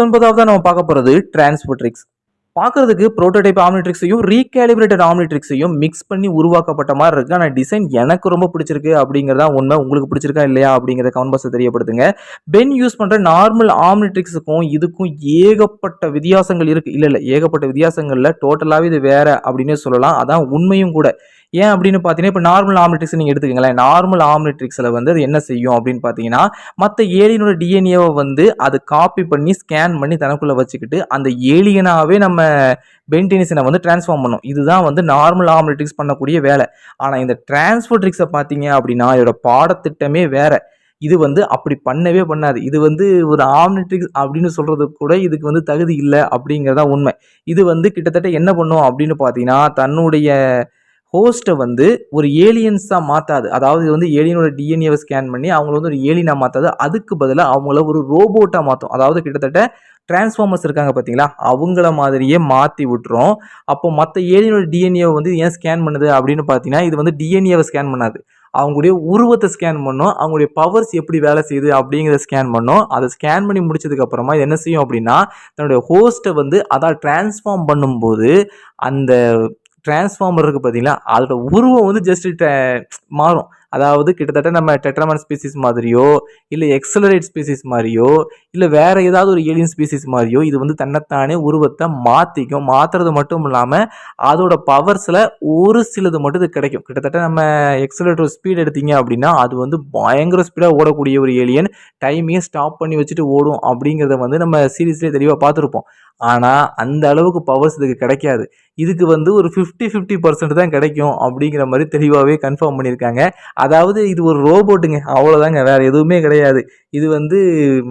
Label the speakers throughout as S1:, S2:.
S1: 19வதா நம்ம பார்க்க போறது டிரான்ஸ்போர்ட்ரிக்ஸ். பார்க்கறதுக்கு புரோட்டோடைப் ஆம்னிட்ரிக்ஸையும் ரீகேலிபிரேட்டட் ஆம்னிட்ரிக்ஸையும் மிக்ஸ் பண்ணி உருவாக்கப்பட்ட மாதிரி இருக்கு. ஆனா டிசைன் எனக்கு ரொம்ப பிடிச்சிருக்கு அப்படிங்கிறதா உண்மை. உங்களுக்கு பிடிச்சிருக்கா இல்லையா அப்படிங்கிறத கமெண்ட் பாக்ஸ்ல தெரியப்படுத்துங்க. பென் யூஸ் பண்ற நார்மல் ஆம்னிட்ரிக்ஸுக்கும் இதுக்கும் ஏகப்பட்ட வித்தியாசங்கள் இருக்கு. இல்ல ஏகப்பட்ட வித்தியாசங்கள்ல டோட்டலாவே இது வேற அப்படின்னே சொல்லலாம். அதான் உண்மையும் கூட. ஏன் அப்படின்னு பார்த்தீங்கன்னா, இப்போ நார்மல் ஆம்னிட்ரிக்ஸ் நீங்க எடுத்துக்கங்களேன். நார்மல் ஆம்னிட்ரிக்ஸ்ல வந்து அது என்ன செய்யும் அப்படின்னு பார்த்தீங்கன்னா, மற்ற ஏலியனோட டிஎன்ஏவை வந்து அது காப்பி பண்ணி ஸ்கேன் பண்ணி தனக்குள்ள வச்சுக்கிட்டு அந்த ஏலியனாவே நம்ம பென் டென்னிசனை வந்து டிரான்ஸ்ஃபார்ம் பண்ணும். இதுதான் வந்து நார்மல் ஆம்னிட்ரிக்ஸ் பண்ணக்கூடிய வேலை. ஆனா இந்த டிரான்ஸ்போர்ட்ரிக்ஸை பார்த்தீங்க அப்படின்னா இதோட பாடத்திட்டமே வேற. இது வந்து அப்படி பண்ணவே பண்ணாது. இது வந்து ஒரு ஆம்னிட்ரிக்ஸ் அப்படின்னு சொல்றதுக்கு கூட இதுக்கு வந்து தகுதி இல்லை அப்படிங்கிறதா உண்மை. இது வந்து கிட்டத்தட்ட என்ன பண்ணும் அப்படின்னு பார்த்தீங்கன்னா, தன்னுடைய ஹோஸ்ட்டை வந்து ஒரு ஏலியன்ஸா மாத்தாது. அதாவது இது வந்து ஏலியனோட டிஎன்ஏவை ஸ்கேன் பண்ணி அவங்கள வந்து ஒரு ஏலியனா மாத்தாது. அதுக்கு பதிலா அவங்கள ஒரு ரோபோட்டா மாத்தும். அதாவது கிட்டத்தட்ட டிரான்ஸ்ஃபார்மர்ஸ் இருக்காங்க பார்த்தீங்களா? அவங்கள மாதிரியே மாத்தி விட்டுரும். அப்போ மத்த ஏலியனோட டிஎன்ஏவை வந்து ஏன் ஸ்கேன் பண்ணுது அப்படின்னு பார்த்தீங்கன்னா, இது வந்து டிஎன்ஏவை ஸ்கேன் பண்ணாது. அவங்களுடைய உருவத்தை ஸ்கேன் பண்ணும். அவங்களுடைய பவர்ஸ் எப்படி வேலை செய்யுது அப்படிங்கிறத ஸ்கேன் பண்ணும். அதை ஸ்கேன் பண்ணி முடிச்சதுக்கு அப்புறமா இது என்ன செய்யும் அப்படின்னா, தன்னுடைய ஹோஸ்ட்டை வந்து அதான் டிரான்ஸ்ஃபார்ம் பண்ணும்போது அந்த டிரான்ஸ்ஃபார்மர் இருக்கு பார்த்தீங்களா, அதோட உருவம் வந்து ஜஸ்ட் மாறும். அதாவது கிட்டத்தட்ட நம்ம டெட்ராமன் ஸ்பீசிஸ் மாதிரியோ, இல்ல எக்ஸலரேட் ஸ்பீசிஸ் மாரியோ, இல்ல வேற ஏதாவது ஒரு ஏலியன் ஸ்பீசிஸ் மாரியோ இது வந்து தன்னைத்தானே உருவத்தை மாத்திக்கும். மாத்துறது மட்டும் இல்லாம அதோட பவர்ஸ்ல ஒரு சிலது மட்டும் இது கிடைக்கும். கிட்டத்தட்ட நம்ம எக்ஸலரேட்டர் ஸ்பீட் எடுத்தீங்க அப்படின்னா, அது வந்து பயங்கர ஸ்பீடா ஓடக்கூடிய ஒரு ஏலியன். டைமையே ஸ்டாப் பண்ணி வச்சுட்டு ஓடும் அப்படிங்கிறத வந்து நம்ம சீரிஸ்லயே தெளிவா பார்த்துருப்போம். ஆனா அந்த அளவுக்கு பவர்ஸ் இதுக்கு கிடைக்காது. இதுக்கு வந்து ஒரு 50% தான் கிடைக்கும் அப்படிங்கிற மாதிரி தெளிவாவே கன்ஃபார்ம் பண்ணியிருக்காங்க. அதாவது இது ஒரு ரோபோட்டுங்க. அவ்வளோதாங்க. வேற எதுவுமே கிடையாது. இது வந்து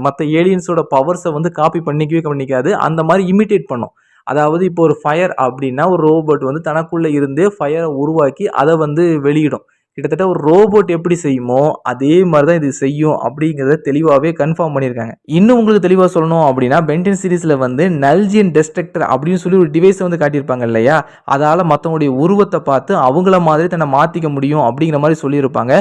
S1: மற்ற ஏலியன்ஸோட பவர்ஸை வந்து காப்பி பண்ணிக்கவே பண்ணிக்காது. அந்த மாதிரி இமிட்டேட் பண்ணும். அதாவது இப்போ ஒரு ஃபயர் அப்படின்னா ஒரு ரோபோட் வந்து தனக்குள்ள இருந்தே ஃபயரை உருவாக்கி அதை வந்து வெளியிடும். கிட்டத்தட்ட ஒரு ரோபோட் எப்படி செய்யுமோ அதே மாதிரி தான் இது செய்யும் அப்படிங்கிறத தெளிவாகவே கன்ஃபார்ம் பண்ணியிருக்காங்க. இன்னும் உங்களுக்கு தெளிவாக சொல்லணும் அப்படின்னா, பென்டென் சீரிஸில் வந்து நல்ஜியன் டெஸ்ட்ரக்டர் அப்படின்னு சொல்லி ஒரு டிவைஸை வந்து காட்டியிருப்பாங்க இல்லையா? அதால் மற்றவங்களுடைய உருவத்தை பார்த்து அவங்கள மாதிரி தன்னை மாற்றிக்க முடியும் அப்படிங்கிற மாதிரி சொல்லியிருப்பாங்க.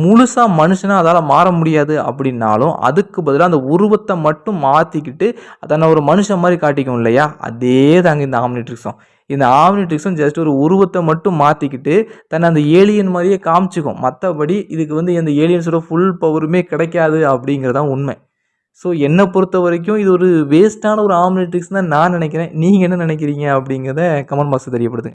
S1: முழுசாக மனுஷனாக அதால் மாற முடியாது அப்படின்னாலும் அதுக்கு பதிலாக அந்த உருவத்தை மட்டும் மாற்றிக்கிட்டு தன்னை ஒரு மனுஷன் மாதிரி காட்டிக்கும் இல்லையா? அதே தாங்க இந்த ஆம்னிட்ரிக்ஸும். இந்த ஆம்னிட்ரிக்ஸும் ஜஸ்ட் ஒரு உருவத்தை மட்டும் மாற்றிக்கிட்டு தன்னை அந்த ஏலியன் மாதிரியே காமிச்சிக்கும். மற்றபடி இதுக்கு வந்து எந்த ஏலியன்ஸோட ஃபுல் பவருமே கிடைக்காது அப்படிங்கிறதான் உண்மை. ஸோ என்னை பொறுத்த வரைக்கும் இது ஒரு வேஸ்ட்டான ஒரு ஆம்னிட்ரிக்ஸ் தான் நான் நினைக்கிறேன். நீங்கள் என்ன நினைக்கிறீங்க அப்படிங்கிறத கமெண்ட் பாக்ஸில் தெரியப்படுத்துங்க.